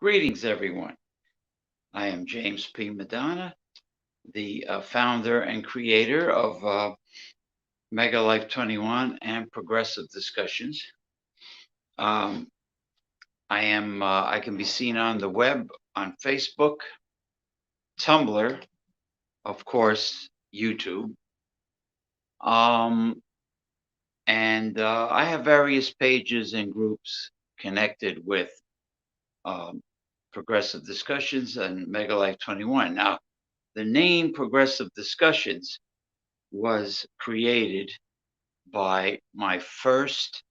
Greetings, everyone. I am James P. Madonna, the founder and creator of Mega Life 21 and Progressive Discussions. Um, I can be seen on the web, on Facebook, Tumblr, of course, YouTube. Um, and I have various pages and groups connected with um, Progressive Discussions and Mega Life 21. Now, the name Progressive Discussions was created by my first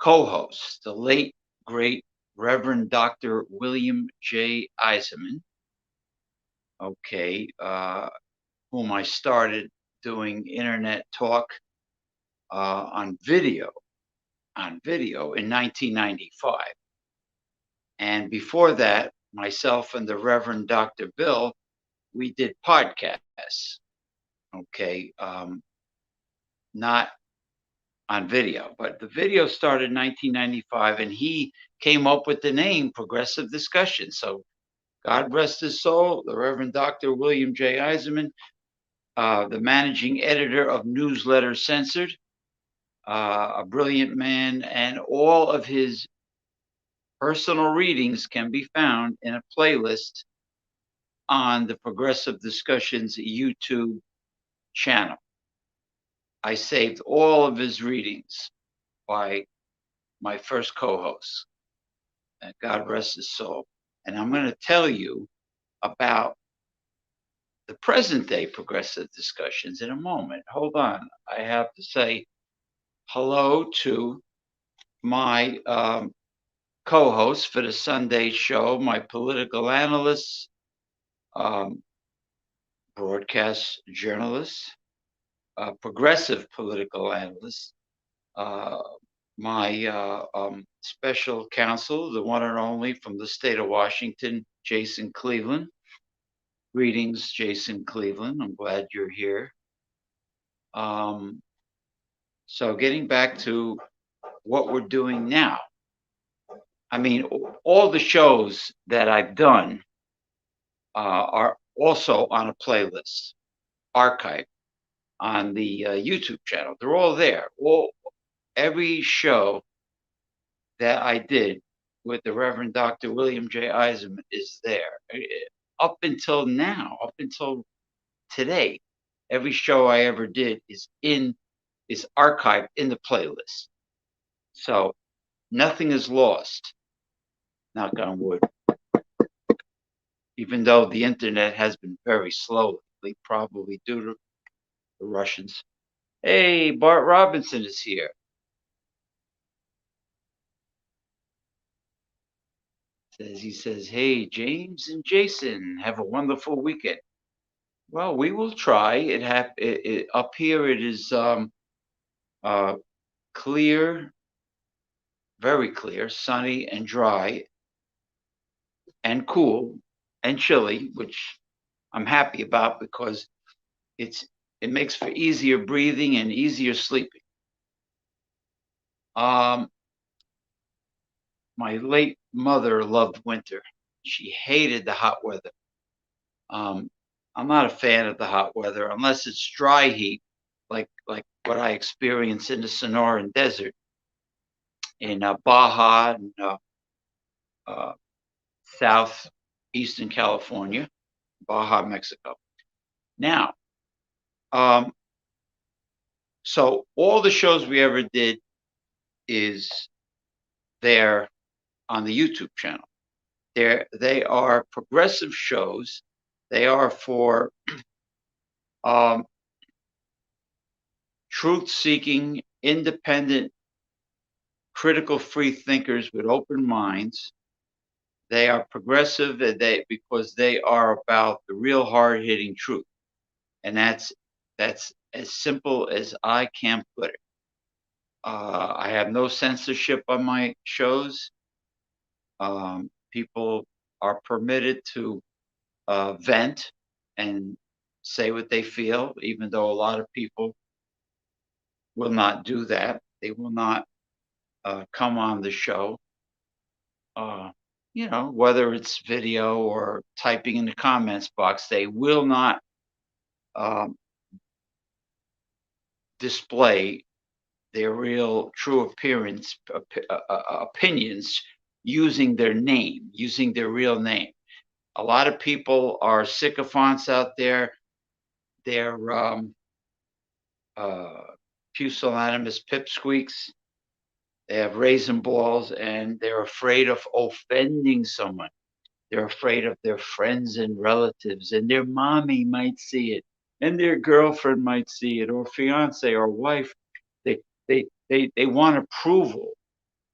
co-host, the late great Reverend Dr. William J. Eisenman, whom I started doing internet talk on video in 1995. And before that, myself and the Reverend Dr. Bill, we did podcasts. Not on video, but the video started in 1995, and he came up with the name Progressive Discussion. So God rest his soul, the Reverend Dr. William J. Eisenman, the managing editor of Newsletter Censored, a brilliant man, and all of his personal readings can be found in a playlist on the Progressive Discussions YouTube channel. I saved all of his readings by my first co-host, and God rest his soul. And I'm going to tell you about the present day Progressive Discussions in a moment. Hold on. I have to say hello to my co-host for the Sunday show, my political analyst, broadcast journalist, progressive political analyst, my special counsel, the one and only from the state of Washington, Jason Cleveland. Greetings, Jason Cleveland. I'm glad you're here. So getting back to what we're doing now. I mean, all the shows that I've done are also on a playlist, archive on the YouTube channel. They're all there. Every show that I did with the Reverend Dr. William J. Eisenman is there. Up until now, up until today, every show I ever did is archived in the playlist. So nothing is lost. Knock on wood. Even though the internet has been very slow lately, probably due to the Russians. Hey, Bart Robinson is here. He says, hey, James and Jason, have a wonderful weekend. Well, we will try. Up here it is clear, very clear, sunny and dry and cool and chilly, which I'm happy about because it makes for easier breathing and easier sleeping. My late mother loved winter. She hated the hot weather. I'm not a fan of the hot weather unless it's dry heat, like what I experience in the Sonoran Desert in Baja and southeastern California, Baja, Mexico. Now, so all the shows we ever did is there on the YouTube channel. They are progressive shows. They are for truth-seeking, independent, critical, free thinkers with open minds. They are progressive because they are about the real hard-hitting truth, and that's as simple as I can put it. I have no censorship on my shows. People are permitted to vent and say what they feel, even though a lot of people will not do that. They will not come on the show. whether it's video or typing in the comments box, they will not um, display their real true appearance opinions using their name, using their real name. A lot of people are sycophants out there. They're uh, pusillanimous pipsqueaks. They have raisin balls, and they're afraid of offending someone. They're afraid of their friends and relatives, and their mommy might see it, and their girlfriend might see it, or fiance or wife. They want approval,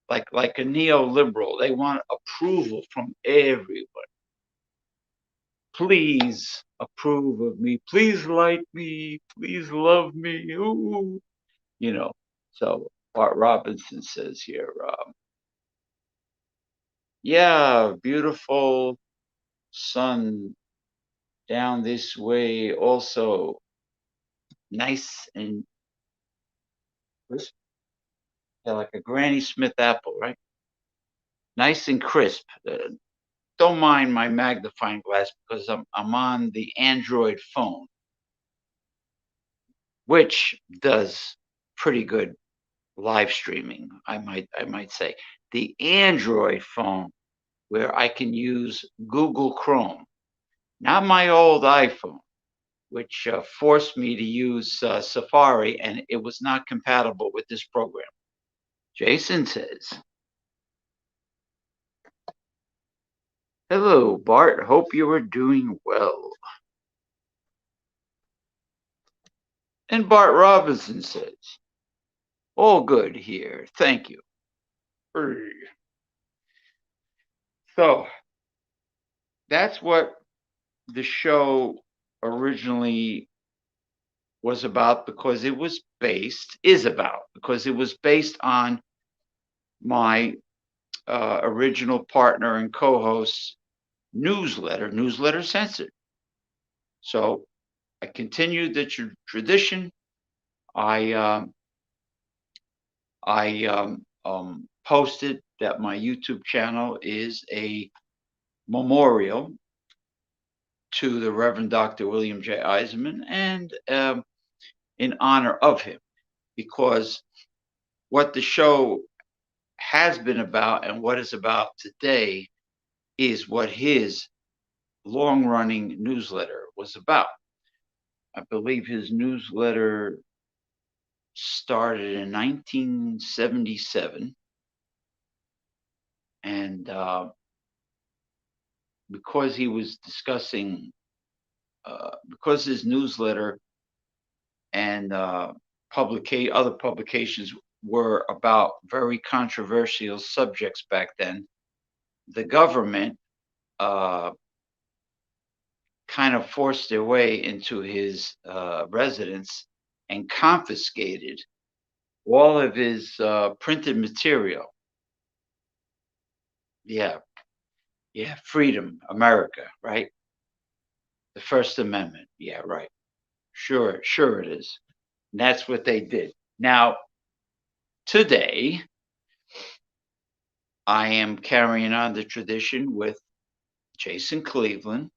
like a neoliberal. They want approval from everyone. Please approve of me. Please like me. Please love me. Ooh. So Bart Robinson says here, yeah, beautiful sun down this way, also nice and crisp. Yeah, like a Granny Smith apple, right? Nice and crisp. Don't mind my magnifying glass because I'm on the Android phone, which does pretty good live streaming. I might say the Android phone where I can use Google Chrome, not my old iPhone, which forced me to use Safari, and it was not compatible with this program. Jason says, hello, Bart. Hope you are doing well. And Bart Robinson says, all good here. Thank you. So that's what the show originally was about, because it was based on my original partner and co-host newsletter censored. So I continued the tradition. I posted that my YouTube channel is a memorial to the Reverend Dr. William J. Eisenman, and in honor of him, because what the show has been about and what is about today is what his long-running newsletter was about. I believe his newsletter started in 1977, and because he was discussing, because his newsletter and other publications were about very controversial subjects back then, the government kind of forced their way into his residence and confiscated all of his printed material. Yeah, freedom, America, right? The First Amendment. Yeah, right. Sure it is. And that's what they did. Now, today, I am carrying on the tradition with Jason Cleveland,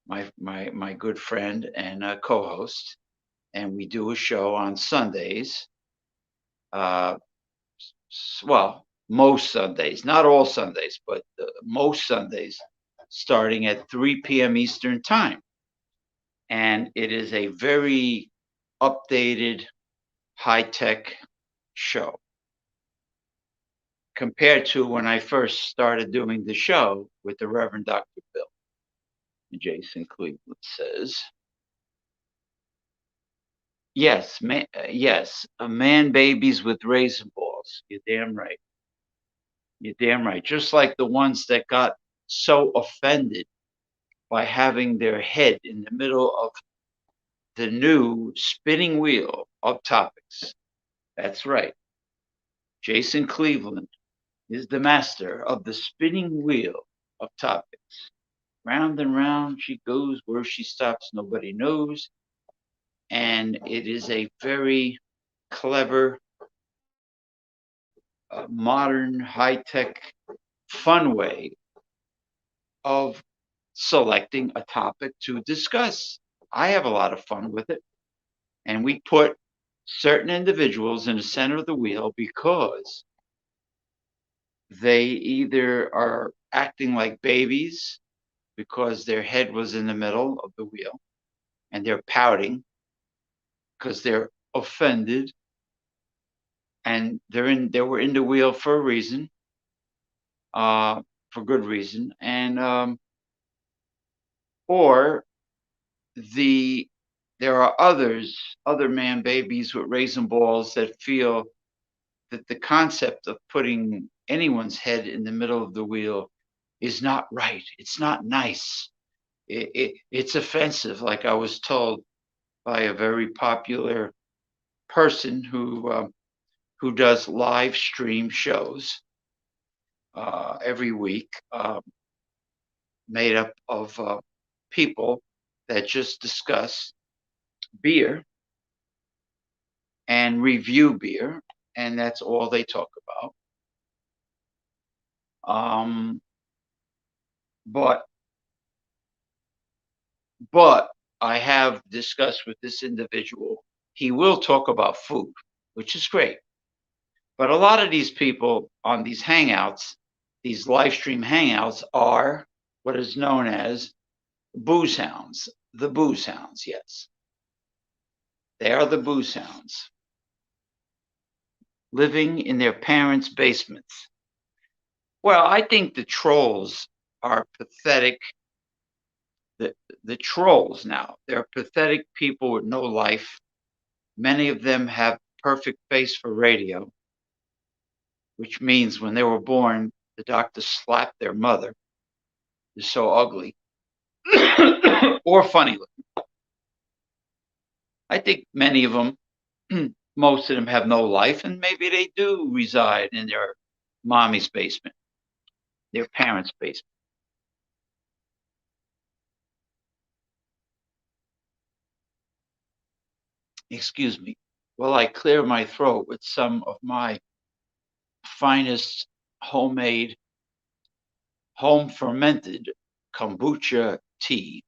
my good friend and co-host, and we do a show on Sundays. Well, most Sundays, not all Sundays, but most Sundays, starting at 3 p.m. Eastern Time. And it is a very updated, high-tech show compared to when I first started doing the show with the Reverend Dr. Bill. Jason Cleveland says, yes, man babies with raisin balls. You're damn right. You're damn right. Just like the ones that got so offended by having their head in the middle of the new spinning wheel of topics. That's right. Jason Cleveland is the master of the spinning wheel of topics. Round and round she goes, where she stops, nobody knows. And it is a very clever, modern, high-tech, fun way of selecting a topic to discuss. I have a lot of fun with it. And we put certain individuals in the center of the wheel because they either are acting like babies because their head was in the middle of the wheel and they're pouting because they're offended, and they were in the wheel for a reason, for good reason, and or the there are other man babies with raisin balls that feel that the concept of putting anyone's head in the middle of the wheel is not right. It's not nice. It's offensive, like I was told by a very popular person who does live stream shows every week, made up of people that just discuss beer and review beer, and that's all they talk about. But but I have discussed with this individual. He will talk about food, which is great. But a lot of these people on these hangouts, these live stream hangouts, are what is known as booze hounds. The booze hounds, yes. They are the booze hounds living in their parents' basements. Well, I think the trolls are pathetic. The trolls now, they're pathetic people with no life. Many of them have perfect face for radio, which means when they were born, the doctor slapped their mother. They're so ugly or funny looking. I think many of them, most of them have no life, and maybe they do reside in their mommy's basement, their parents' basement. Excuse me, while I clear my throat with some of my finest homemade, home fermented kombucha tea,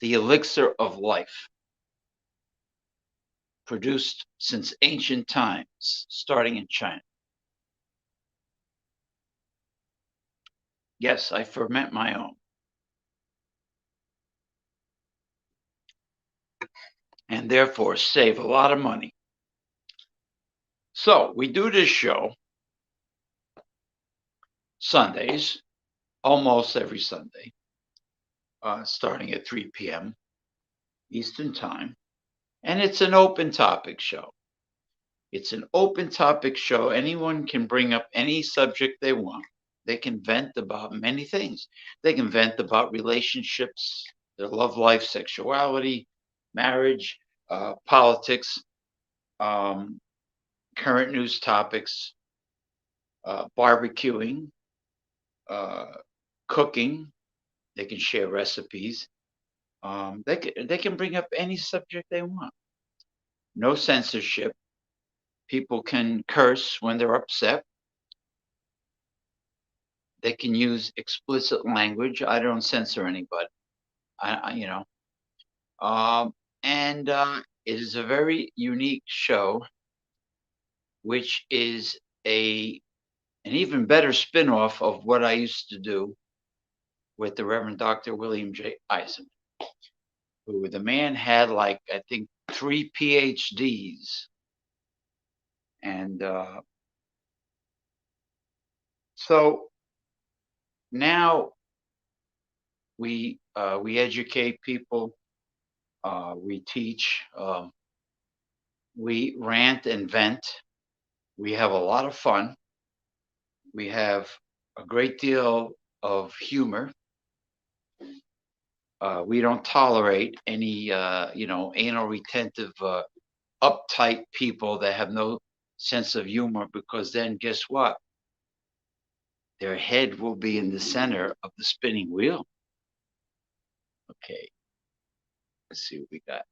the elixir of life, produced since ancient times, starting in China. Yes, I ferment my own. And therefore save a lot of money. So we do this show Sundays, almost every Sunday, starting at 3 p.m. Eastern Time. And it's an open topic show. It's an open topic show. Anyone can bring up any subject they want. They can vent about many things. They can vent about relationships, their love life, sexuality, marriage, politics, current news topics, barbecuing, cooking. They can share recipes. They can bring up any subject they want. No censorship. People can curse when they're upset. They can use explicit language. I don't censor anybody. You know, and it is a very unique show, which is an even better spinoff of what I used to do with the Reverend Dr. William J. Eisen, who the man had like I think 3 PhDs, and so now we educate people, we teach, we rant and vent. We have a lot of fun. We have a great deal of humor. We don't tolerate any, anal retentive, uptight people that have no sense of humor, because then guess what? Their head will be in the center of the spinning wheel. Okay, let's see what we got.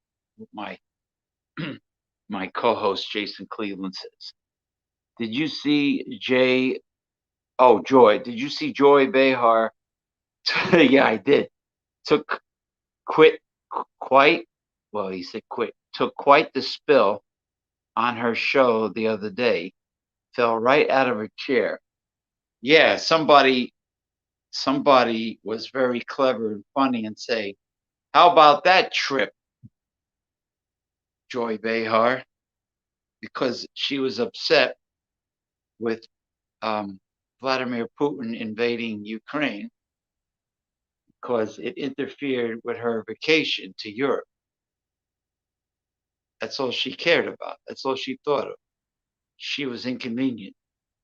My my co-host Jason Cleveland says, "Did you see Jay? Oh, Joy. Did you see Joy Behar Yeah, I did. Took quit quite well. He said quit. Took quite the spill on her show the other day. Fell right out of her chair. Yeah, somebody was very clever and funny and say, "How about that trip, Joy Behar?" Because she was upset with Vladimir Putin invading Ukraine because it interfered with her vacation to Europe. That's all she cared about. That's all she thought of. She was inconvenient.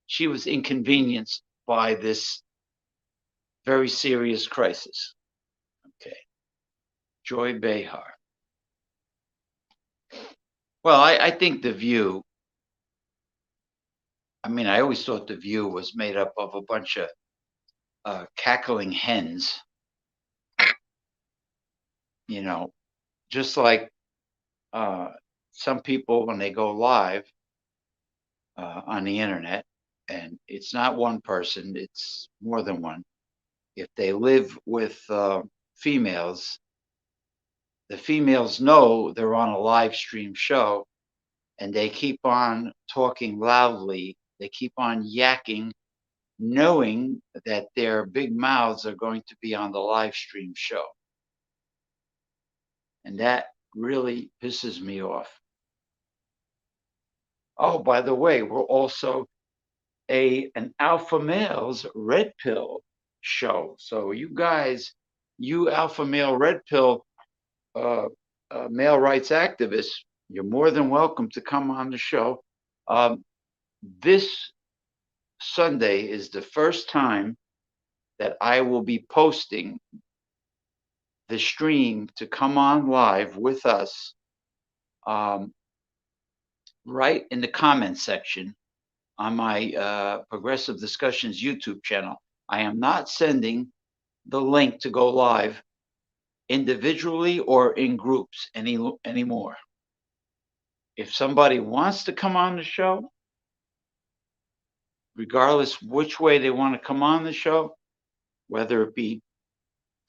She was inconvenienced by this very serious crisis. Okay. Joy Behar. Well, I think The View, I mean, I always thought The View was made up of a bunch of cackling hens, you know, just like uh, some people when they go live on the internet, and it's not one person, it's more than one. If they live with females, the females know they're on a live stream show and they keep on talking loudly. They keep on yakking, knowing that their big mouths are going to be on the live stream show. And that really pisses me off. Oh, by the way, we're also an alpha males red pill show. So you guys, you alpha male red pill uh, male rights activists, you're more than welcome to come on the show. This Sunday is the first time that I will be posting the stream to come on live with us right in the comment section on my Progressive Discussions YouTube channel. I am not sending the link to go live individually or in groups anymore. If somebody wants to come on the show, regardless which way they want to come on the show, whether it be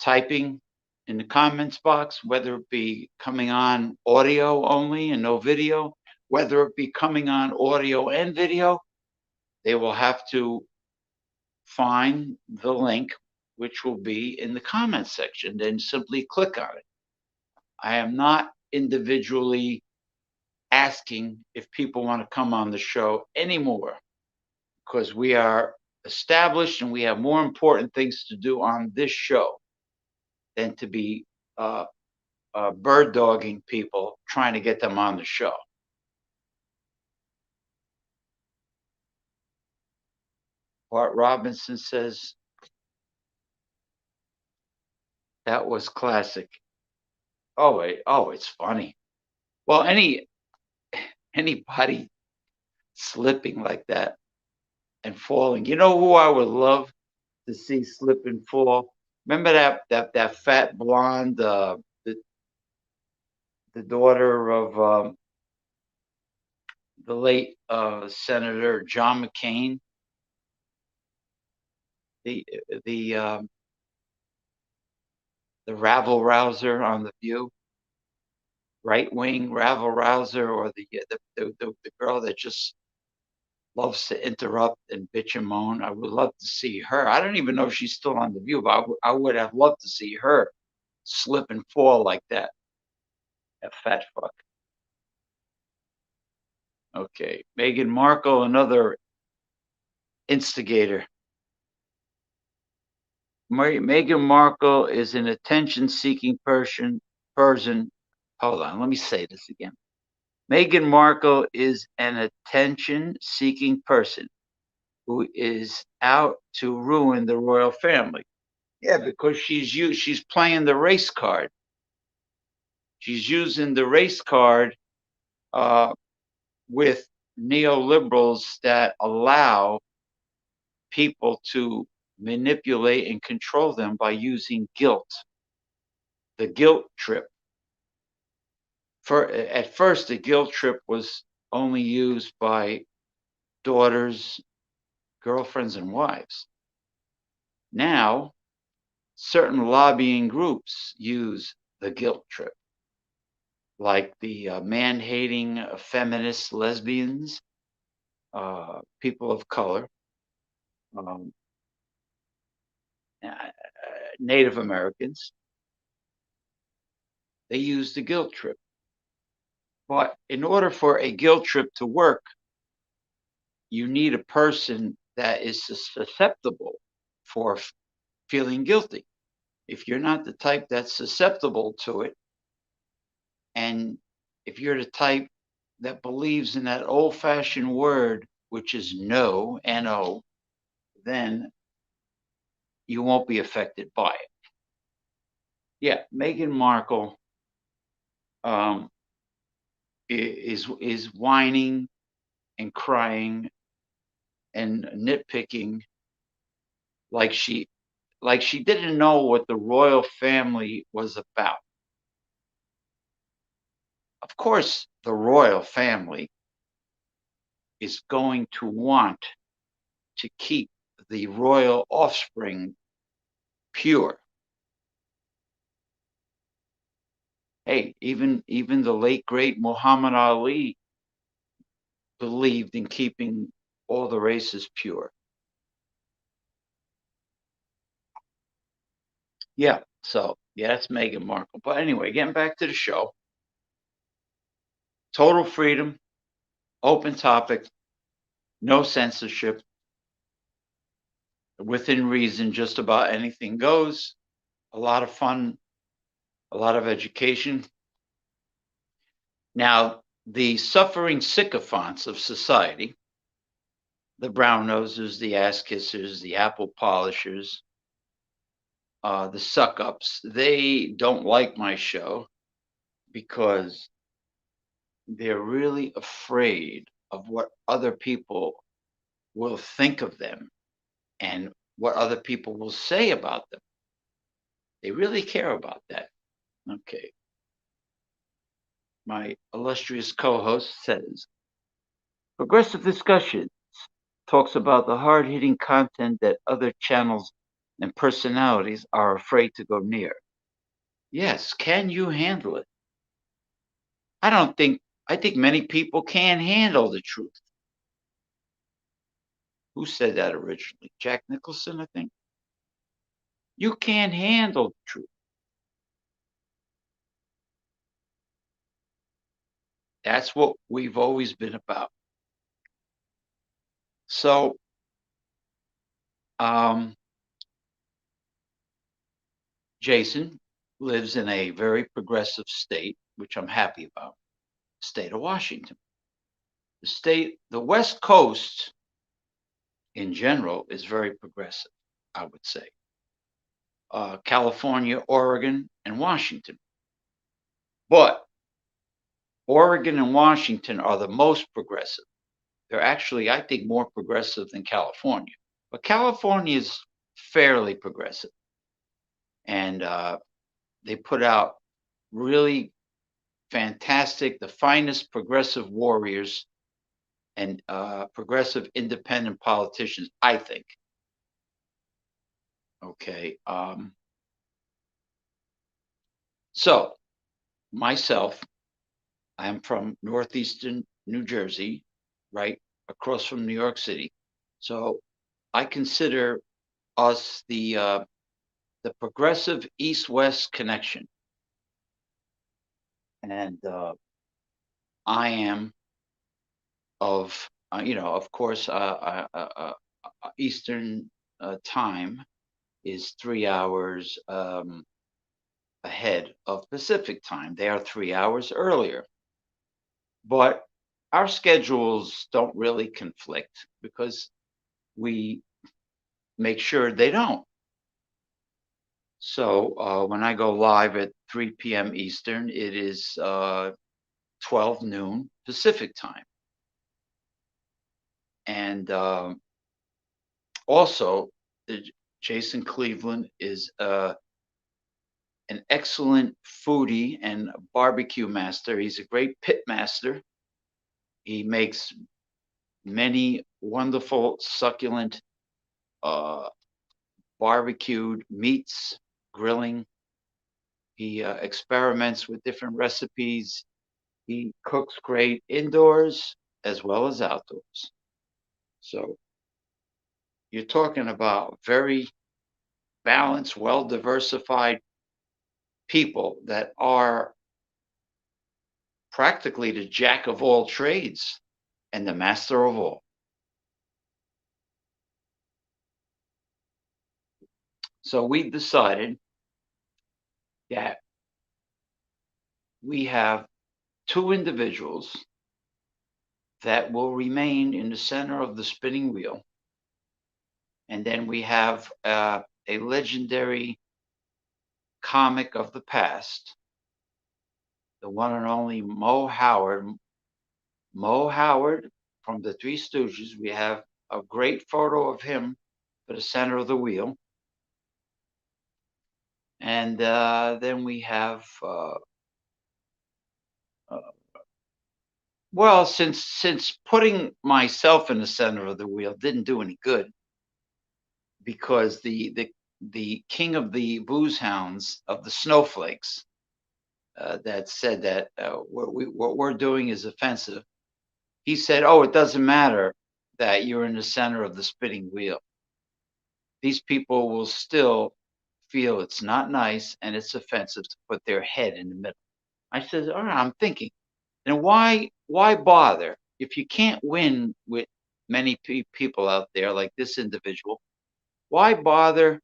typing in the comments box, whether it be coming on audio only and no video, whether it be coming on audio and video, they will have to find the link, which will be in the comments section, then simply click on it. I am not individually asking if people want to come on the show anymore because we are established and we have more important things to do on this show than to be bird dogging people trying to get them on the show. Bart Robinson says that was classic. Oh, it's funny. Well, anybody slipping like that and falling. You know who I would love to see slip and fall? Remember that fat blonde, the daughter of the late Senator John McCain, the the um, the rabble rouser on The View, right wing rabble rouser, or the girl that just loves to interrupt and bitch and moan. I would love to see her. I don't even know if she's still on The View, but I would have loved to see her slip and fall like that. That fat fuck. Okay, Meghan Markle, another instigator. Meghan Markle is an attention-seeking person. Hold on, let me say this again. Meghan Markle is an attention-seeking person who is out to ruin the royal family. Yeah, because she's playing the race card. She's using the race card with neoliberals that allow people to manipulate and control them by using guilt. The guilt trip. At first, the guilt trip was only used by daughters, girlfriends, and wives. Now, certain lobbying groups use the guilt trip, like the man-hating feminist lesbians, people of color, um, Native Americans. They use the guilt trip. But in order for a guilt trip to work, you need a person that is susceptible for feeling guilty. If you're not the type that's susceptible to it, and if you're the type that believes in that old fashioned word, which is no, N-O, then you won't be affected by it. Yeah, Meghan Markle um, is whining and crying and nitpicking like she didn't know what the royal family was about. Of course, the royal family is going to want to keep the royal offspring pure. Hey, even the late great Muhammad Ali believed in keeping all the races pure. Yeah, so yeah, that's Meghan Markle. But anyway, getting back to the show, total freedom, open topic, no censorship, within reason, just about anything goes. A lot of fun, a lot of education. Now, the suffering sycophants of society, the brown nosers, the ass kissers, the apple polishers, the suck ups, they don't like my show because they're really afraid of what other people will think of them and what other people will say about them. They really care about that. Okay. My illustrious co host says progressive discussions talks about the hard hitting content that other channels and personalities are afraid to go near. Yes, can you handle it? I don't think, I think many people can handle the truth. Who said that originally? Jack Nicholson, I think. You can't handle the truth. That's what we've always been about. So, um, Jason lives in a very progressive state, which I'm happy about, state of Washington. The West Coast in general is very progressive, I would say. California, Oregon, and Washington. But Oregon and Washington are the most progressive. They're actually, I think, more progressive than California. But California is fairly progressive. And they put out really fantastic, the finest progressive warriors and progressive independent politicians, I think. Okay. So, myself, I'm from northeastern New Jersey, right across from New York City. So, I consider us the progressive East-West connection, and I am of of course, Eastern time is 3 hours ahead of Pacific time. They are 3 hours earlier. But our schedules don't really conflict because we make sure they don't. So when I go live at 3 p.m. Eastern, it is 12 noon Pacific time. And also, Jason Cleveland is an excellent foodie and barbecue master. He's a great pit master. He makes many wonderful, succulent barbecued meats grilling. He experiments with different recipes. He cooks great indoors as well as outdoors. So you're talking about very balanced, well diversified people that are practically the jack of all trades and the master of all. So we decided that we have two individuals that will remain in the center of the spinning wheel. And then we have a legendary comic of the past, the one and only Mo Howard. Mo Howard from the Three Stooges. We have a great photo of him for the center of the wheel. And then we have, well, since putting myself in the center of the wheel didn't do any good, because the king of the booze hounds of the snowflakes that said that what we're doing is offensive. He said, "Oh, it doesn't matter that you're in the center of the spinning wheel. These people will still feel it's not nice and it's offensive to put their head in the middle." I said, "All right, I'm thinking, and why bother if you can't win with many people out there like this individual? Why bother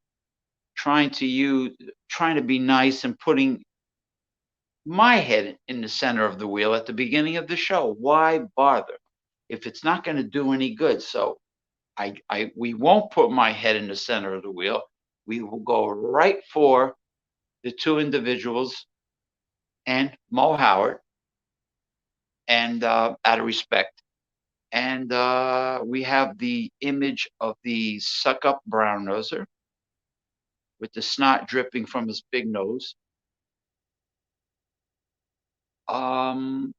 trying to be nice and putting my head in the center of the wheel at the beginning of the show? Why bother if it's not going to do any good?" So we won't put my head in the center of the wheel. We will go right for the two individuals and Mo Howard, and out of respect. And we have the image of the suck up brown noser with the snot dripping from his big nose. And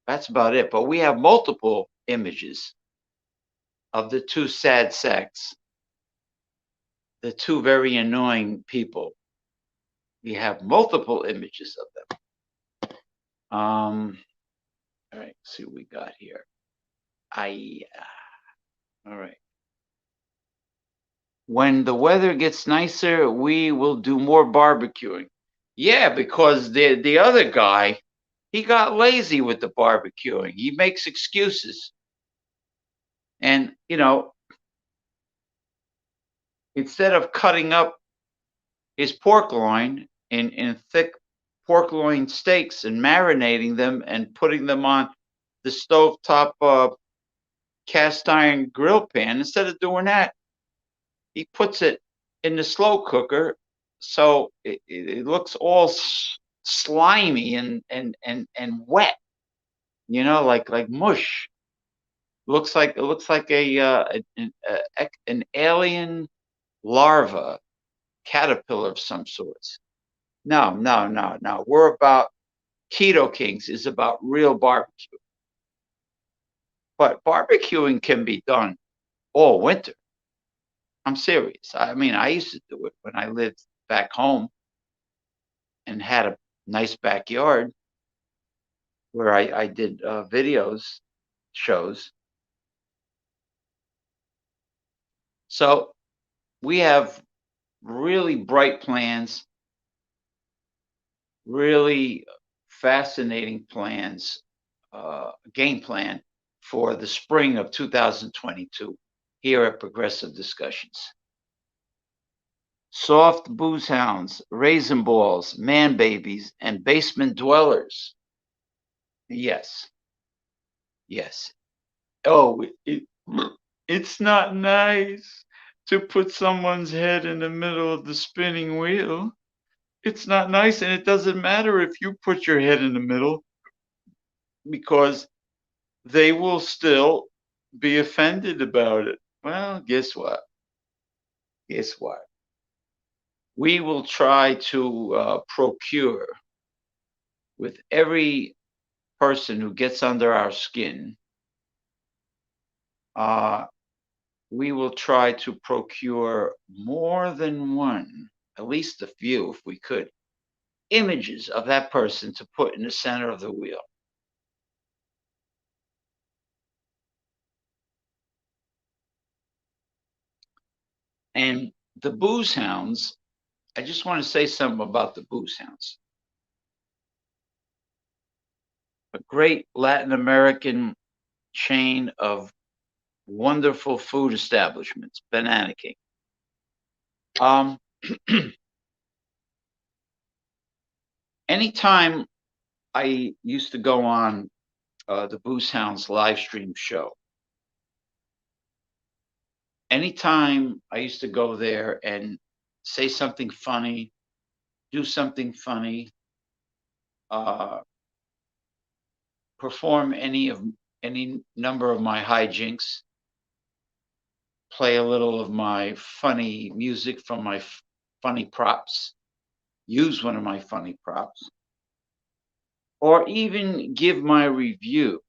that's about it. But we have multiple images of the two sad sacks, the two very annoying people. We have multiple images of them. All right, see what we got here. All right. When the weather gets nicer, we will do more barbecuing. Yeah, because the other guy, he got lazy with the barbecuing. He makes excuses. And, instead of cutting up his pork loin in thick pork loin steaks and marinating them and putting them on the stovetop cast iron grill pan, instead of doing that, he puts it in the slow cooker, so it looks all slimy and wet, like mush. It looks like an alien larva, caterpillar of some sorts. No, no, no, no. We're about Keto Kings is about real barbecue. But barbecuing can be done all winter. I'm serious. I mean, I used to do it when I lived back home and had a nice backyard where I did videos, shows. So we have really bright plans, really fascinating plans, game plan for the spring of 2022 here at Progressive Discussions. Soft booze hounds, raisin balls, man babies, and basement dwellers. Yes. Yes. Oh, it's not nice to put someone's head in the middle of the spinning wheel. It's not nice, and it doesn't matter if you put your head in the middle, because they will still be offended about it. Well, guess what? Guess what? We will try to procure with every person who gets under our skin we will try to procure more than one, at least a few, if we could, images of that person to put in the center of the wheel. And the Booze Hounds, I just want to say something about the Booze Hounds. A great Latin American chain of wonderful food establishments, Banana King. Anytime I used to go on the Booze Hounds live stream show, anytime I used to go there and say something funny, do something funny, perform any number of my hijinks, play a little of my funny music from my funny props, use one of my funny props, or even give my review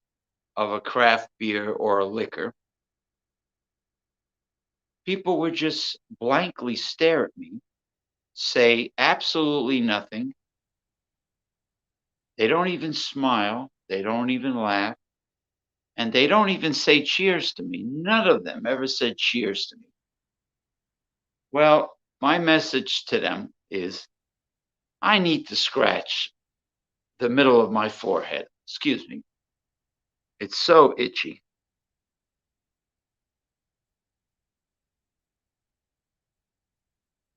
of a craft beer or a liquor, people would just blankly stare at me, say absolutely nothing. They don't even smile. They don't even laugh. And they don't even say cheers to me. None of them ever said cheers to me. Well, my message to them is I need to scratch the middle of my forehead. Excuse me. It's so itchy.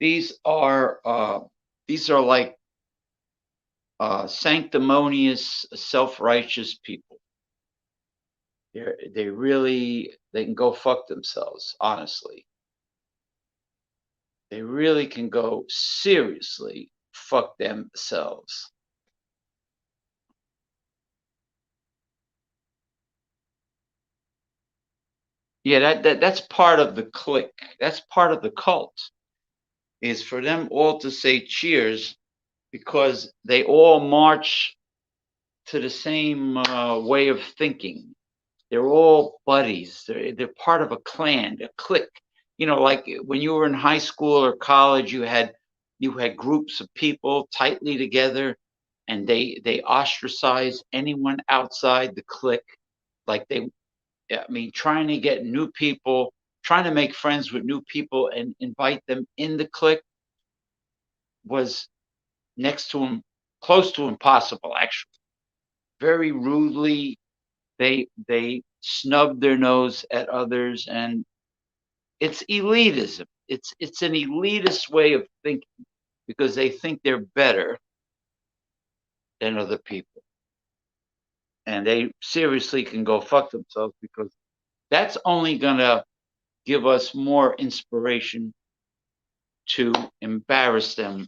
These are like sanctimonious, self-righteous people. They can go fuck themselves, honestly. They really can go seriously fuck themselves. Yeah, that's part of the clique. That's part of the cult. Is for them all to say cheers because they all march to the same way of thinking. They're all buddies. They're part of a clan, a clique. You know, like when you were in high school or college, you had groups of people tightly together, and they ostracize anyone outside the clique. Like I mean, trying to get new people, trying to make friends with new people and invite them in the clique was next to close to impossible. Actually, very rudely, they snub their nose at others, and it's elitism. It's an elitist way of thinking because they think they're better than other people, and they seriously can go fuck themselves because that's only gonna give us more inspiration to embarrass them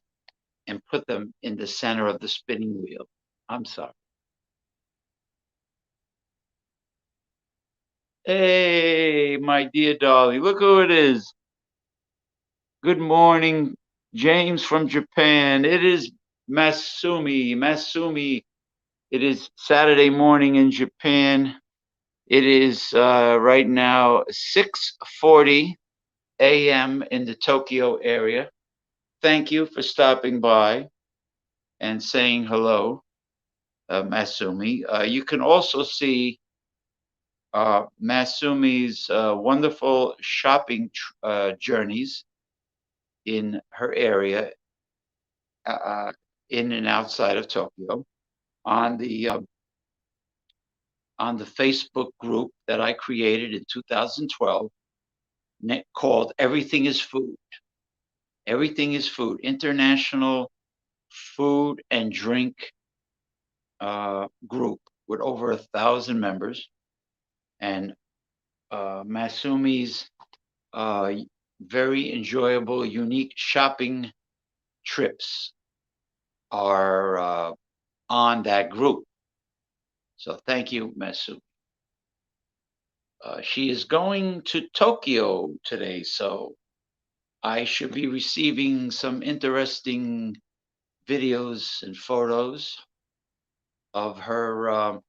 and put them in the center of the spinning wheel. I'm sorry. Hey, my dear Dolly, look who it is. Good morning, James from Japan. It is Masumi. Masumi, it is Saturday morning in Japan. It is right now 6:40 a.m. in the Tokyo area. Thank you for stopping by and saying hello, Masumi. You can also see Masumi's wonderful shopping journeys in her area, in and outside of Tokyo, on the uh, on the Facebook group that I created in 2012, called "Everything Is Food." Everything is food. International food and drink group with over 1,000 members, and Masumi's uh, very enjoyable, unique shopping trips are on that group. So thank you, Masu. She is going to Tokyo today, so I should be receiving some interesting videos and photos of her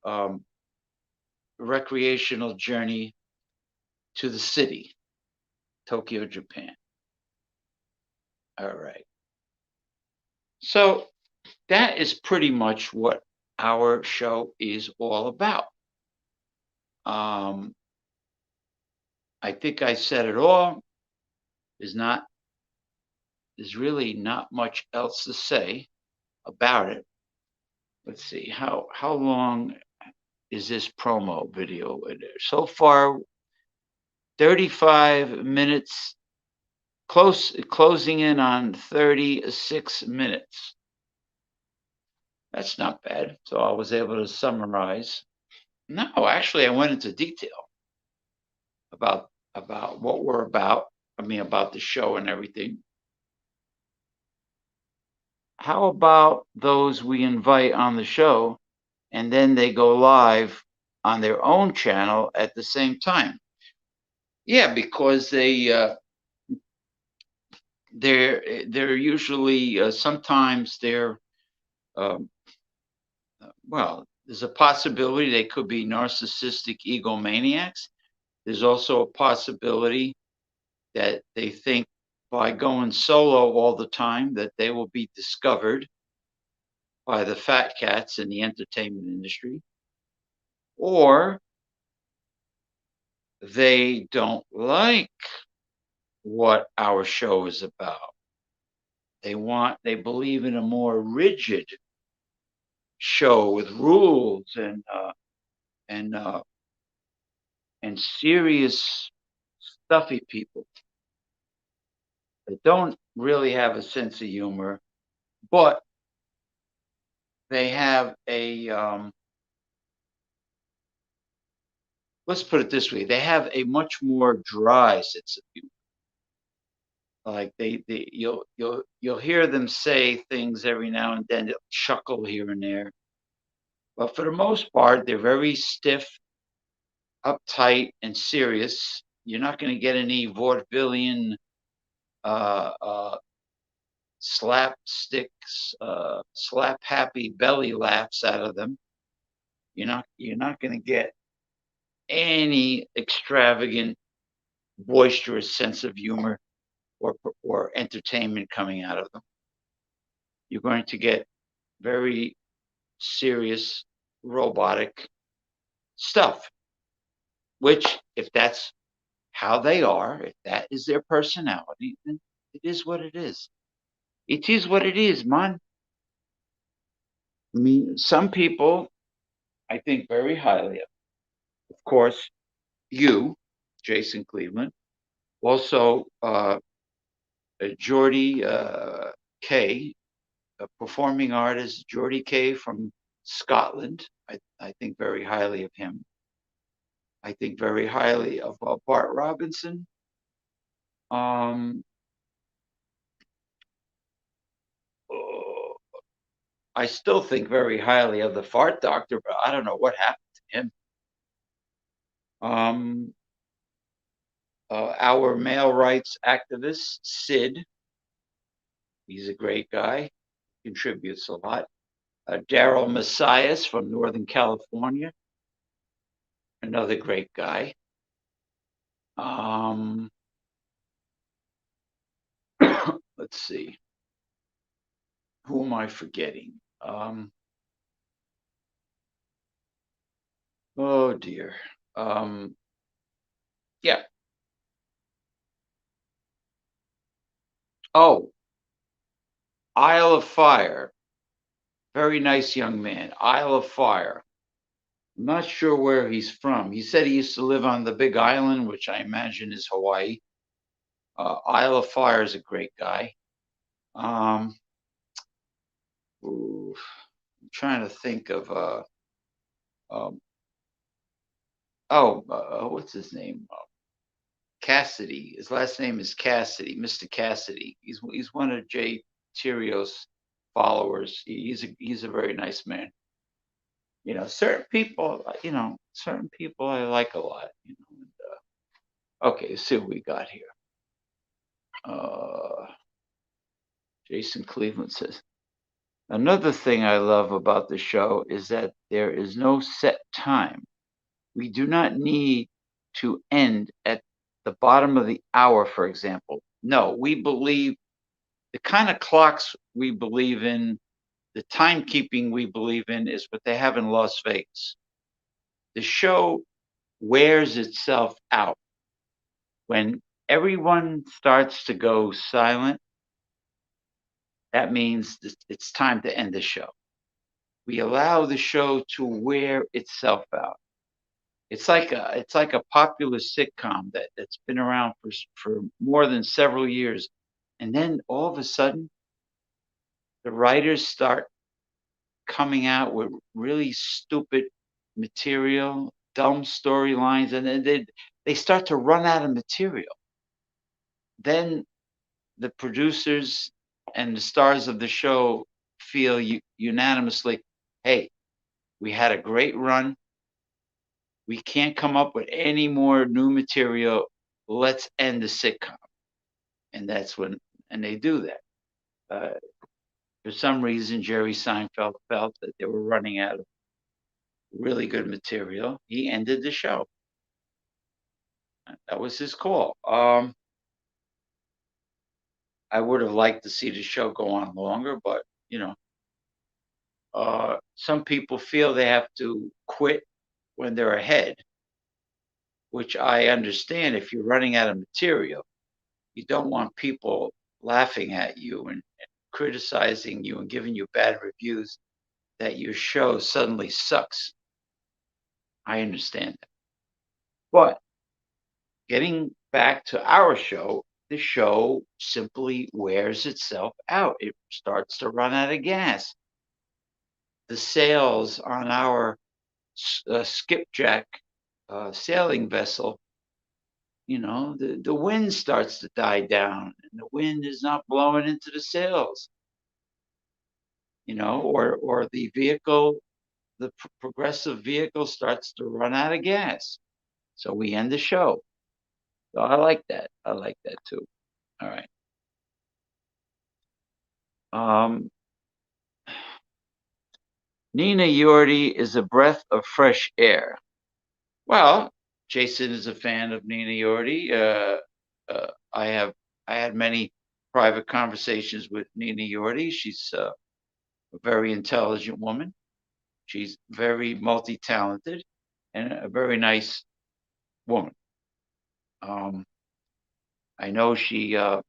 um, recreational journey to the city, Tokyo, Japan. All right. So that is pretty much what our show is all about. Um, I think I said it all. There's really not much else to say about it. Let's see, how long is this promo video? So far, 35 minutes, closing in on 36 minutes. That's not bad. So I was able to summarize. No, actually, I went into detail about what we're about. I mean, about the show and everything. How about those we invite on the show, and then they go live on their own channel at the same time? Yeah, because they're usually sometimes they're well, there's a possibility they could be narcissistic egomaniacs. There's also a possibility that they think by going solo all the time that they will be discovered by the fat cats in the entertainment industry, or they don't like what our show is about. They believe in a more rigid show with rules and serious, stuffy people that don't really have a sense of humor, but they have a let's put it this way: they have a much more dry sense of humor. Like you'll hear them say things every now and then. They'll chuckle here and there, but for the most part, they're very stiff, uptight, and serious. You're not going to get any vaudevillian slapsticks, slap happy belly laughs out of them. You're not going to get any extravagant, boisterous sense of humor or entertainment coming out of them. You're going to get very serious, robotic stuff, which, if that's how they are, if that is their personality, then it is what it is. It is what it is, man. I mean, some people I think very highly of. Of course, you, Jason Cleveland, also Geordie K, a performing artist, Geordie K from Scotland. I think very highly of him. I think very highly of Bart Robinson. I still think very highly of the Fart Doctor, but I don't know what happened to him. Our male rights activist, Sid, he's a great guy, contributes a lot. Daryl Messias from Northern California, another great guy. Let's see. Who am I forgetting? Oh dear. Yeah. Oh, Isle of Fire. Very nice young man. Isle of Fire. I'm not sure where he's from. He said he used to live on the Big Island, which I imagine is Hawaii. Isle of Fire is a great guy. I'm trying to think of what's his name? Cassidy. His last name is Cassidy, Mr. Cassidy. He's one of Jay Terrio's followers. He's a very nice man. Certain people I like a lot. Okay, let's see what we got here. Jason Cleveland says, another thing I love about the show is that there is no set time. We do not need to end at the bottom of the hour, for example. No, we believe the kind of clocks we believe in, the timekeeping we believe in is what they have in Las Vegas. The show wears itself out. When everyone starts to go silent, that means it's time to end the show. We allow the show to wear itself out. It's like a popular sitcom that's been around for more than several years, and then all of a sudden, the writers start coming out with really stupid material, dumb storylines, and then they start to run out of material. Then the producers and the stars of the show feel unanimously, hey, we had a great run. We can't come up with any more new material. Let's end the sitcom. And that's when, and they do that. For some reason, Jerry Seinfeld felt that they were running out of really good material. He ended the show. That was his call. I would have liked to see the show go on longer, but some people feel they have to quit when they're ahead, which I understand. If you're running out of material, you don't want people laughing at you and criticizing you and giving you bad reviews that your show suddenly sucks. I understand that. But getting back to our show, the show simply wears itself out. It starts to run out of gas. The sails on our skipjack sailing vessel, the wind starts to die down, and the wind is not blowing into the sails, or the vehicle, the progressive vehicle starts to run out of gas. So we end the show. So I like that. I like that too. All right. Nina Yordi is a breath of fresh air. Well, Jason is a fan of Nina Yordi. I had many private conversations with Nina Yordi. She's a very intelligent woman. She's very multi-talented and a very nice woman. I know she, for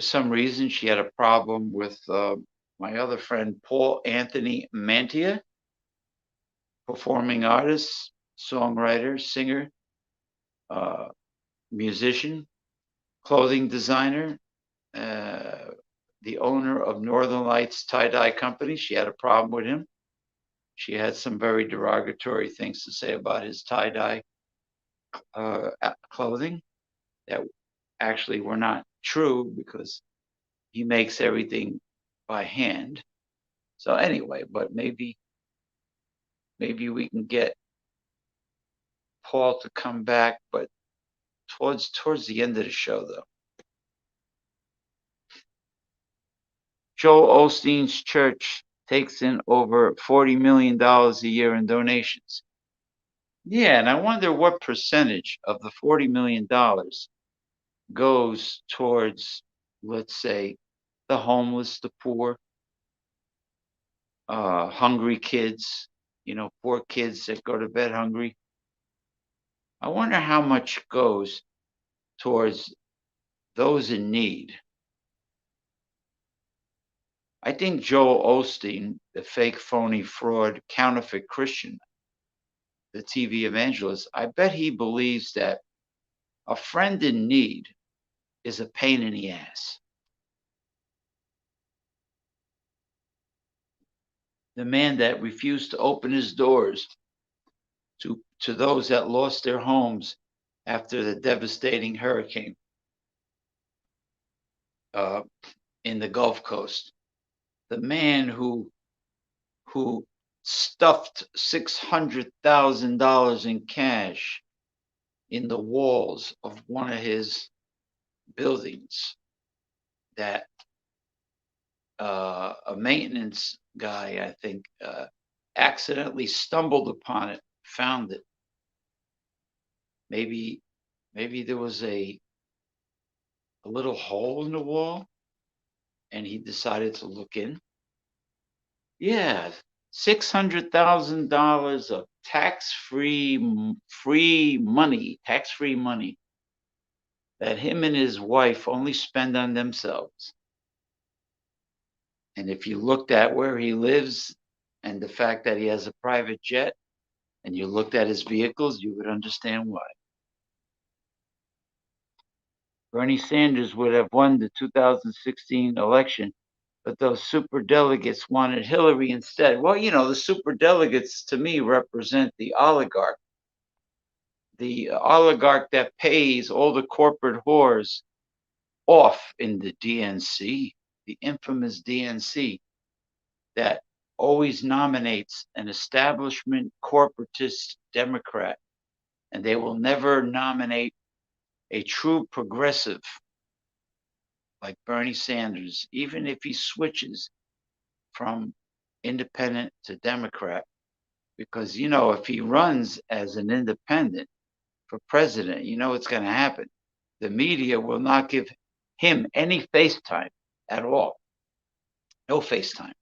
some reason, she had a problem with my other friend, Paul Anthony Mantia, performing artist, songwriter, singer, musician, clothing designer, the owner of Northern Lights Tie-Dye Company. She had a problem with him. She had some very derogatory things to say about his tie-dye clothing that actually were not true because he makes everything by hand. So anyway, but maybe we can get Paul to come back, but towards the end of the show, though. Joel Osteen's church takes in over $40 million a year in donations. Yeah, and I wonder what percentage of the $40 million goes towards, let's say, the homeless, the poor, hungry kids, poor kids that go to bed hungry. I wonder how much goes towards those in need. I think Joel Osteen, the fake, phony, fraud, counterfeit Christian, the TV evangelist, I bet he believes that a friend in need is a pain in the ass. The man that refused to open his doors to those that lost their homes after the devastating hurricane in the Gulf Coast. The man who stuffed $600,000 in cash in the walls of one of his buildings that a maintenance guy, I think, accidentally stumbled upon it, found it, Maybe there was a little hole in the wall, and he decided to look in. Yeah, $600,000 of tax-free money that him and his wife only spend on themselves. And if you looked at where he lives and the fact that he has a private jet, and you looked at his vehicles, you would understand why. Bernie Sanders would have won the 2016 election, but those superdelegates wanted Hillary instead. Well, the superdelegates to me represent the oligarch that pays all the corporate whores off in the DNC, the infamous DNC that always nominates an establishment corporatist Democrat, and they will never nominate a true progressive like Bernie Sanders, even if he switches from independent to Democrat, because if he runs as an independent for president, what's going to happen. The media will not give him any face time at all. No face time.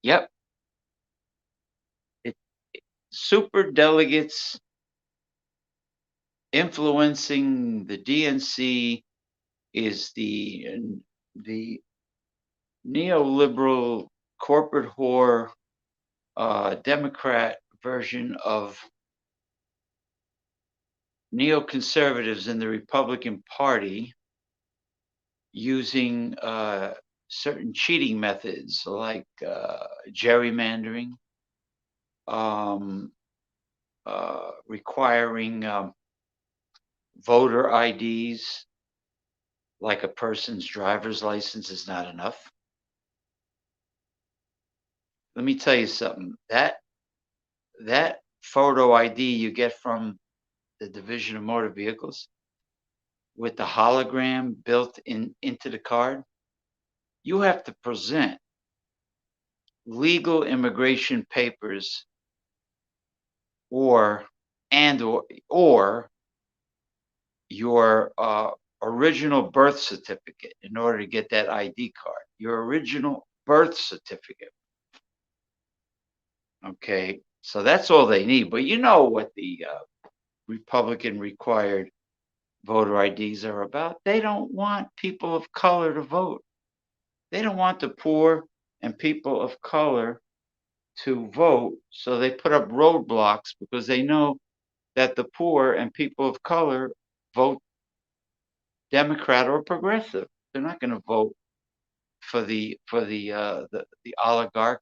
Yep. Super delegates influencing the DNC is the neoliberal corporate whore Democrat version of neoconservatives in the Republican Party using certain cheating methods like gerrymandering, requiring voter IDs, like a person's driver's license is not enough. Let me tell you something. That photo ID you get from the Division of Motor Vehicles with the hologram built into the card, you have to present legal immigration papers or your original birth certificate in order to get that ID card. Your original birth certificate. Okay, so that's all they need. But you know what the Republican required voter IDs are about? They don't want people of color to vote. They don't want the poor and people of color to vote. So they put up roadblocks because they know that the poor and people of color vote Democrat or progressive. They're not going to vote for the oligarch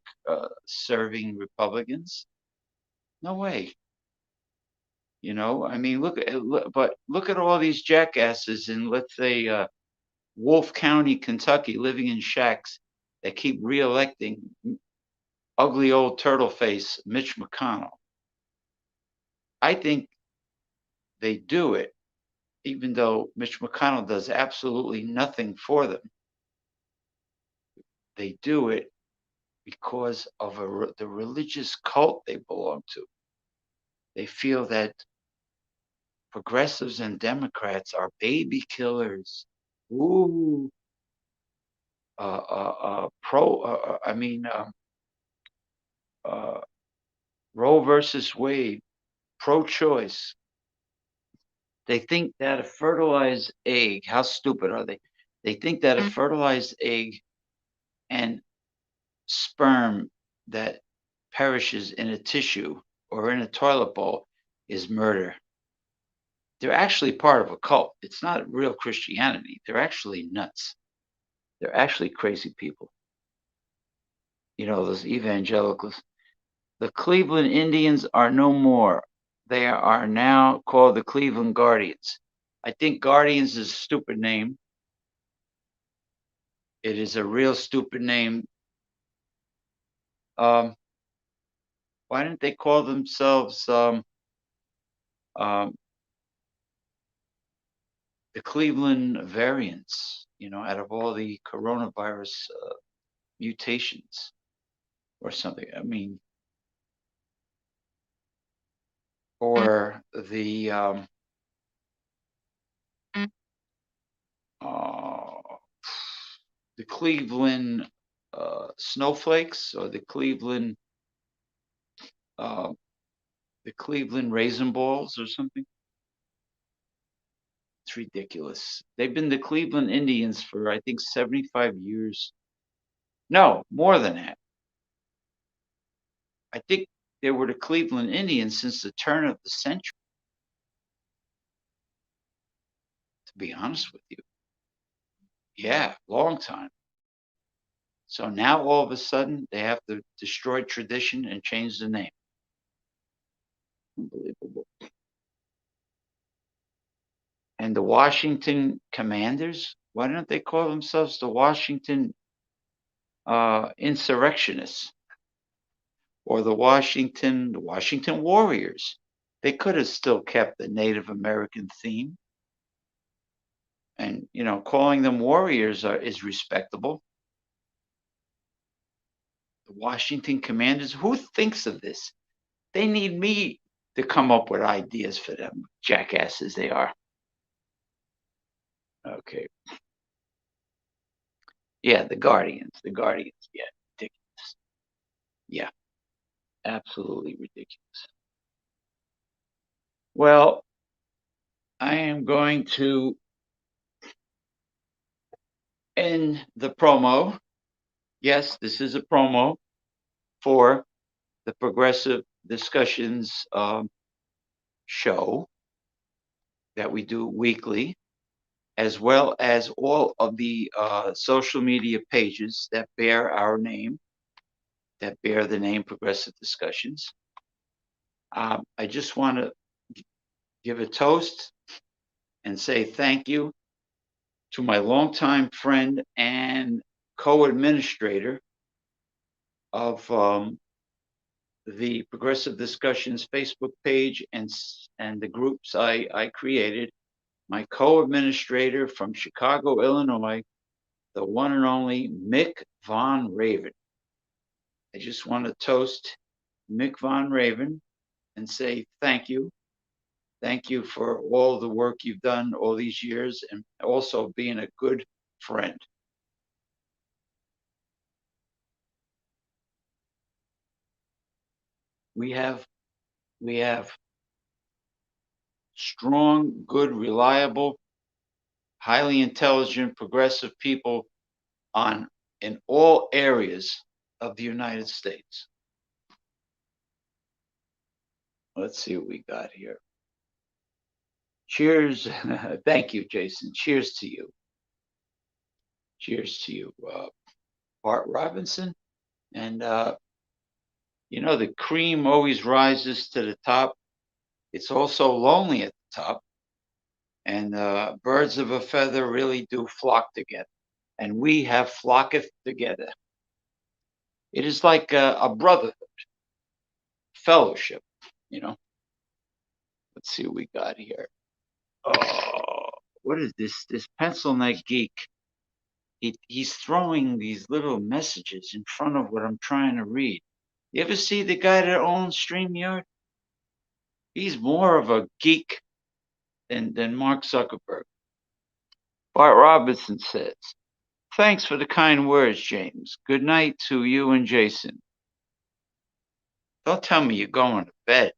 serving Republicans. No way. I mean, look at all these jackasses in, let's say, Wolf County, Kentucky, living in shacks that keep reelecting ugly old turtle face Mitch McConnell. I think they do it, even though Mitch McConnell does absolutely nothing for them. They do it because of the religious cult they belong to. They feel that progressives and Democrats are baby killers. Ooh, Roe versus Wade, pro-choice. They think that a fertilized egg, how stupid are they? They think that a fertilized egg and sperm that perishes in a tissue or in a toilet bowl is murder. They're actually part of a cult. It's not real Christianity. They're actually nuts. They're actually crazy people. Those evangelicals. The Cleveland Indians are no more. They are now called the Cleveland Guardians. I think Guardians is a stupid name. It is a real stupid name. Why didn't they call themselves the Cleveland variants, out of all the coronavirus mutations or something? I mean, or the Cleveland Snowflakes, or uh, the Cleveland Raisin Balls or something. It's ridiculous. They've been the Cleveland Indians for, I think, 75 years. No, more than that. I think they were the Cleveland Indians since the turn of the century, to be honest with you. Yeah, long time. So now all of a sudden they have to destroy tradition and change the name. Unbelievable. And the Washington Commanders, why don't they call themselves the Washington Insurrectionists, or the Washington Warriors? They could have still kept the Native American theme, and calling them warriors is respectable. The Washington Commanders. Who thinks of this? They need me to come up with ideas for them, jackasses they are. Okay. Yeah, the Guardians. Yeah, ridiculous. Yeah, absolutely ridiculous. Well, I am going to end the promo. Yes, this is a promo for the Progressive Discussions show that we do weekly, as well as all of the social media pages that bear our name, that bear the name Progressive Discussions. I just want to give a toast and say thank you to my longtime friend and co-administrator of the Progressive Discussions Facebook page and the groups I created. My co-administrator from Chicago, Illinois, the one and only Mick Von Raven. I just want to toast Mick Von Raven and say thank you. Thank you for all the work you've done all these years, and also being a good friend. We have strong, good, reliable, highly intelligent, progressive people in all areas of the United States. Let's see what we got here. Cheers. Thank you, Jason. Cheers to you. Cheers to you, Bart Robinson. And, the cream always rises to the top. It's also lonely at the top. And birds of a feather really do flock together. And we have flocketh together. It is like a brotherhood, fellowship, Let's see what we got here. Oh, what is this? This pencil neck geek. He's throwing these little messages in front of what I'm trying to read. You ever see the guy that owns StreamYard? He's more of a geek than Mark Zuckerberg. Bart Robinson says, "Thanks for the kind words, James. Good night to you and Jason." Don't tell me you're going to bed.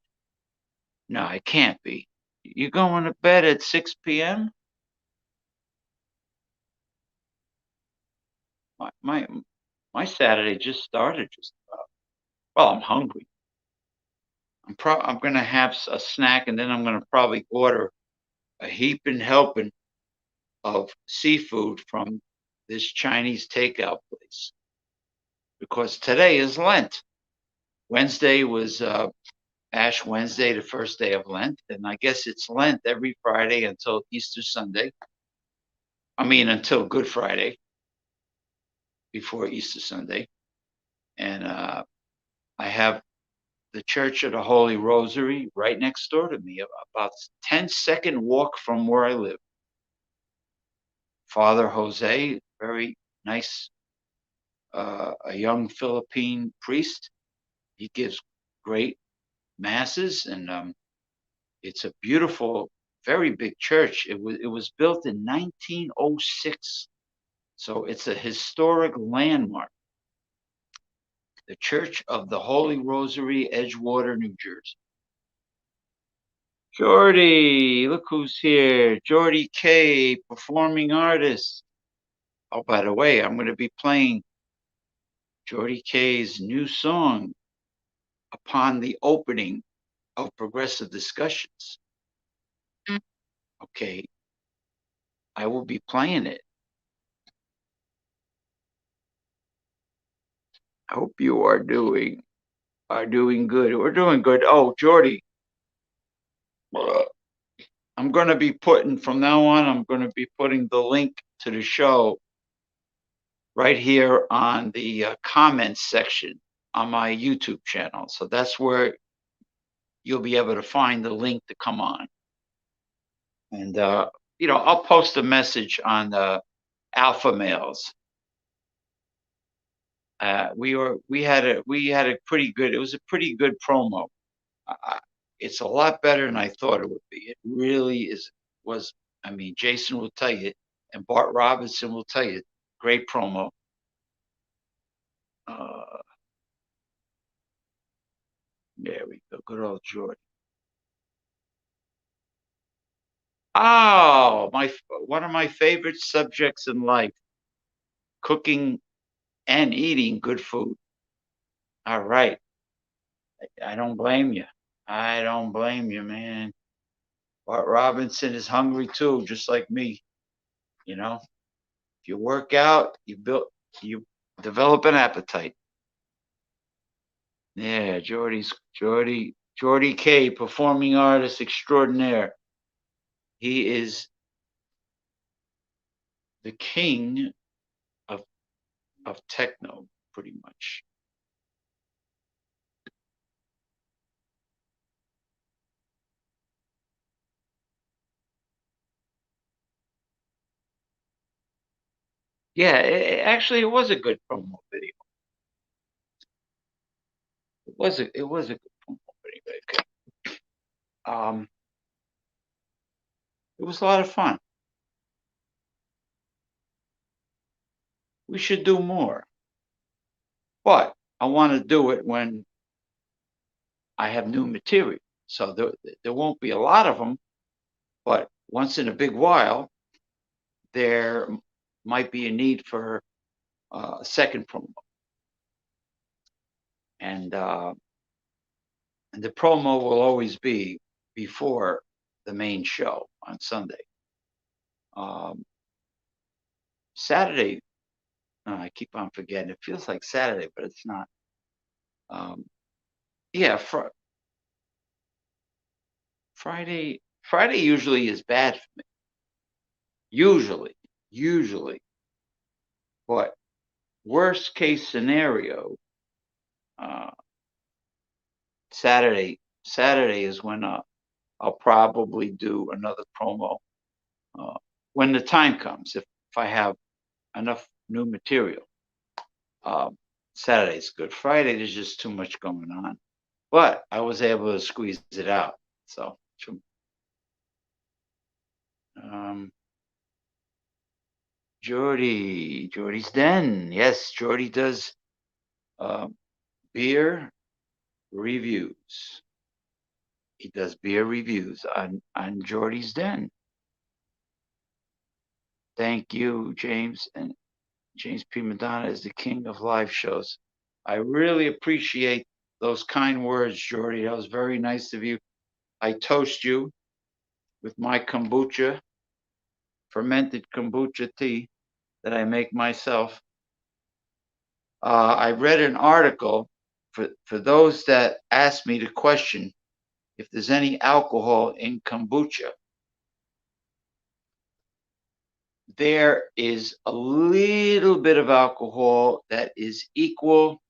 No, I can't be. You're going to bed at 6 p.m.? My Saturday just started just about. Well, I'm hungry. I'm going to have a snack, and then I'm going to probably order a heaping helping of seafood from this Chinese takeout place, because today is Lent. Wednesday was Ash Wednesday, the first day of Lent, and I guess it's Lent every Friday until Easter Sunday. I mean, until Good Friday, before Easter Sunday. And I have the Church of the Holy Rosary right next door to me, about 10-second walk from where I live. Father Jose, very nice, a young Philippine priest. He gives great masses, and It's a beautiful, very big church. It was built in 1906, so it's a historic landmark. The Church of the Holy Rosary, Edgewater, New Jersey. Jordy, look who's here. Jordy K, performing artist. Oh, by the way, I'm going to be playing Jordy K's new song upon the opening of Progressive Discussions. Okay, I will be playing it. I hope you are doing good. We're doing good. Oh, Jordy, I'm going to be putting from now on. I'm going to be putting the link to the show right here on the comments section on my YouTube channel. So that's where you'll be able to find the link to come on. And I'll post a message on the alpha males. We had a pretty good. It was a pretty good promo. It's a lot better than I thought it would be. It really was. I mean, Jason will tell you, and Bart Robinson will tell you, great promo. There we go. Good old Jordan. Oh, one of my favorite subjects in life, cooking and eating good food. All right. I don't blame you. I don't blame you, man. Bart Robinson is hungry too, just like me. You know, if you work out, you develop an appetite. Yeah, Jordy K, performing artist extraordinaire. He is the king of techno, pretty much. Yeah, actually, it was a good promo video. It was a good promo video. It was a lot of fun. We should do more, but I want to do it when I have new material. So there won't be a lot of them, but once in a big while, there might be a need for a second promo. And the promo will always be before the main show on Sunday. Saturday, I keep on forgetting. It feels like Saturday, but it's not. Yeah, Friday usually is bad for me. Usually. But worst case scenario, Saturday is when I'll probably do another promo when the time comes. If I have enough new material, Saturday's good. Friday there's just too much going on, but I was able to squeeze it out. So, Jordy's Den. Yes, Jordy does beer reviews. He does beer reviews on Jordy's Den. Thank you, James. And James P. Madonna is the king of live shows. I really appreciate those kind words, Jordy. That was very nice of you. I toast you with my kombucha, fermented kombucha tea that I make myself. I read an article for those that asked me the question if there's any alcohol in kombucha. There is a little bit of alcohol that is equal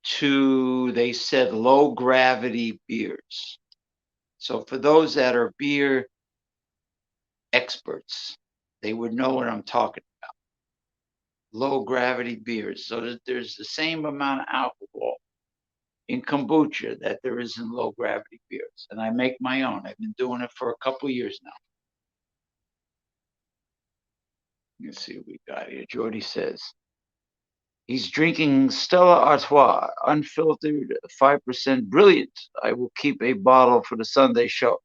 to, they said, low gravity beers. So for those that are beer experts, they would know what I'm talking about. Low gravity beers. So there's the same amount of alcohol in kombucha that there is in low gravity beers. And I make my own. I've been doing it for a couple of years now. Let's see what we got here. Jordy says he's drinking Stella Artois, unfiltered, 5%, brilliant. I will keep a bottle for the Sunday show.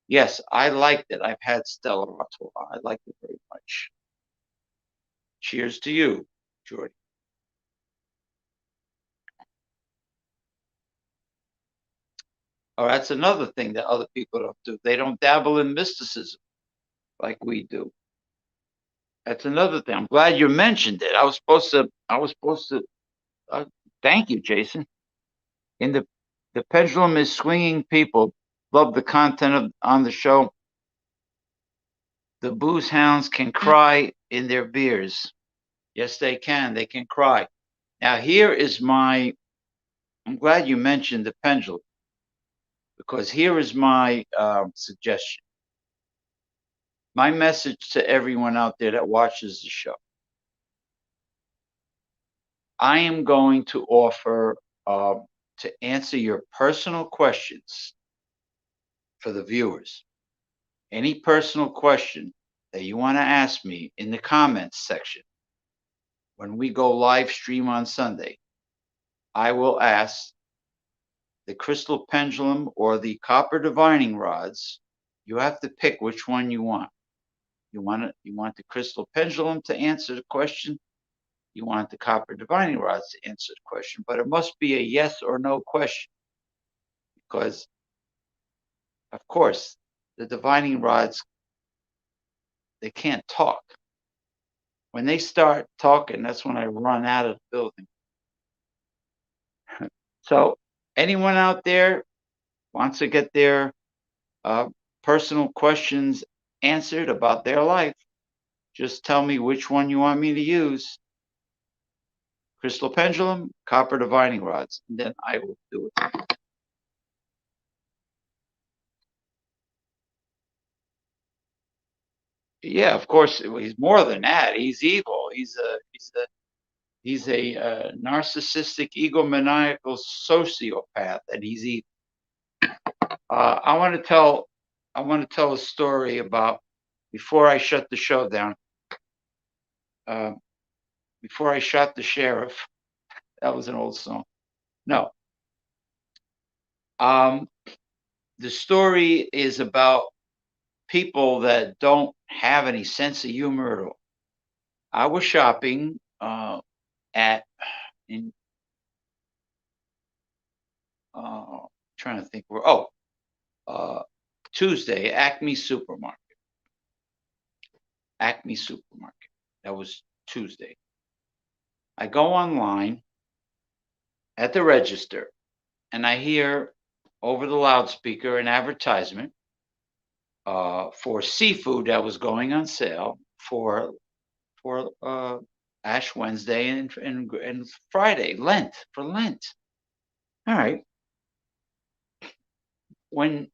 Yes, I liked it. I've had Stella Artois. I liked it very much. Cheers to you, Jordy. Oh, that's another thing that other people don't do. They don't dabble in mysticism like we do. That's another thing. I'm glad you mentioned it. I was supposed to. Thank you, Jason. In the pendulum is swinging. People love the content on the show. The booze hounds can cry in their beers. Yes, they can. They can cry. Now, here is my. I'm glad you mentioned the pendulum because here is my suggestion. My message to everyone out there that watches the show. I am going to offer to answer your personal questions for the viewers. Any personal question that you want to ask me in the comments section when we go live stream on Sunday, I will ask the crystal pendulum or the copper divining rods. You have to pick which one you want. You want the crystal pendulum to answer the question. You want the copper divining rods to answer the question, but it must be a yes or no question because, of course, the divining rods, they can't talk. When they start talking, that's when I run out of the building. So anyone out there wants to get their personal questions answered about their life, just tell me which one you want me to use. Crystal pendulum, copper divining rods, and then I will do it. Yeah, of course, he's more than that. He's evil. He's a narcissistic, egomaniacal sociopath, and he's evil. I want to tell a story about before I shut the show down. Before I shot the sheriff. That was an old song. No. The story is about people that don't have any sense of humor at all. I was shopping trying to think where. Tuesday, Acme Supermarket. Acme Supermarket. That was Tuesday. I go online at the register and I hear over the loudspeaker an advertisement for seafood that was going on sale for Ash Wednesday and Friday, for Lent. All right. When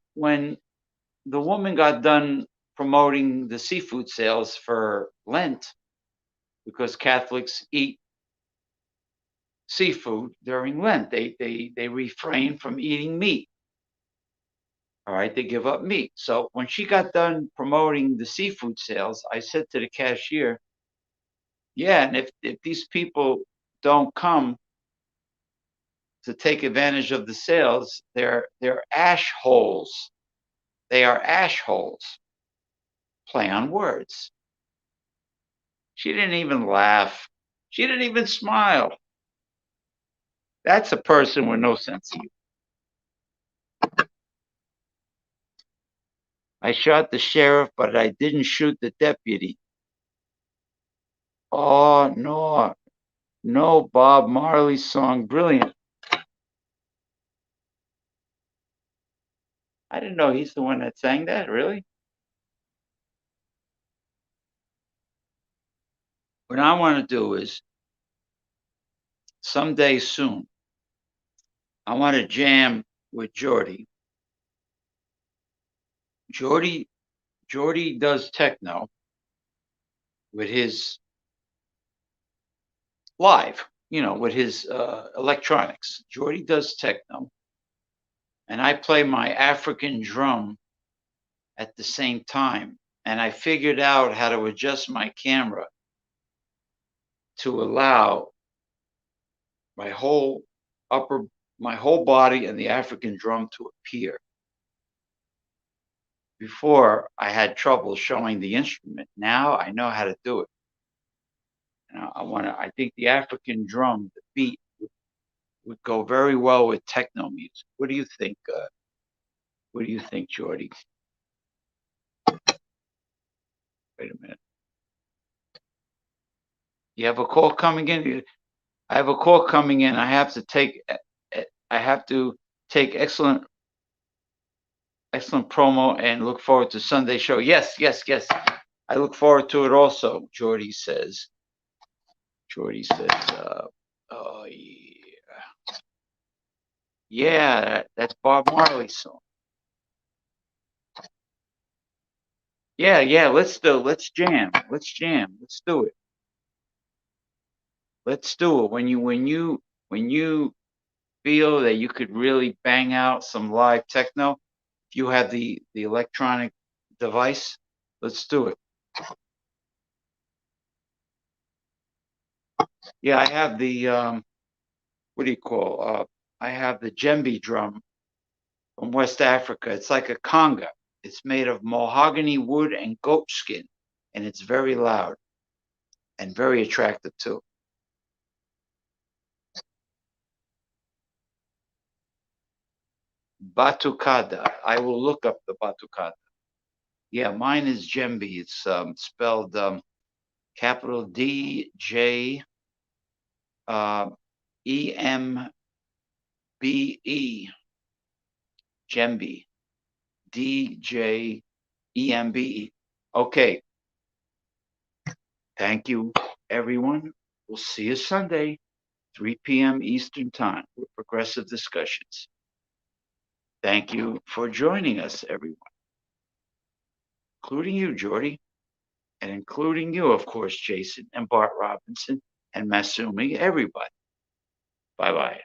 the woman got done promoting the seafood sales for Lent, because Catholics eat seafood during Lent, they refrain from eating meat. All right, they give up meat. So when she got done promoting the seafood sales, I said to the cashier, yeah, and if these people don't come to take advantage of the sales, they're ash holes. They are ash holes. Play on words. She didn't even laugh. She didn't even smile. That's a person with no sense of humor. I shot the sheriff, but I didn't shoot the deputy. Oh, no. No, Bob Marley song. Brilliant. I didn't know he's the one that sang that, really? What I want to do is someday soon, I want to jam with Jordy. Jordy does techno with his live. with his electronics. Jordy does techno, and I play my African drum at the same time. And I figured out how to adjust my camera to allow my whole my whole body and the African drum to appear. Before, I had trouble showing the instrument. Now I know how to do it. And I think the African drum, the beat, would go very well with techno music. What do you think? What do you think, Jordy? Wait a minute. You have a call coming in? I have a call coming in. I have to take excellent promo and look forward to Sunday show. Yes. I look forward to it also, Jordy says. Oh yeah. Yeah, that's Bob Marley's song. Yeah, let's jam. Let's jam. Let's do it. Let's do it. When you feel that you could really bang out some live techno, if you have the electronic device, let's do it. Yeah, I have the what do you call? I have the djembe drum from West Africa. It's like a conga. It's made of mahogany wood and goat skin, and it's very loud and very attractive too. Batucada. I will look up the batucada. Yeah, mine is djembe. It's spelled capital DJ EMBE. Djembe. DJEMBE. Okay. Thank you, everyone. We'll see you Sunday, 3 p.m. Eastern Time with Progressive Discussions. Thank you for joining us, everyone, including you, Jordy, and including you, of course, Jason and Bart Robinson and Masumi, everybody. Bye-bye.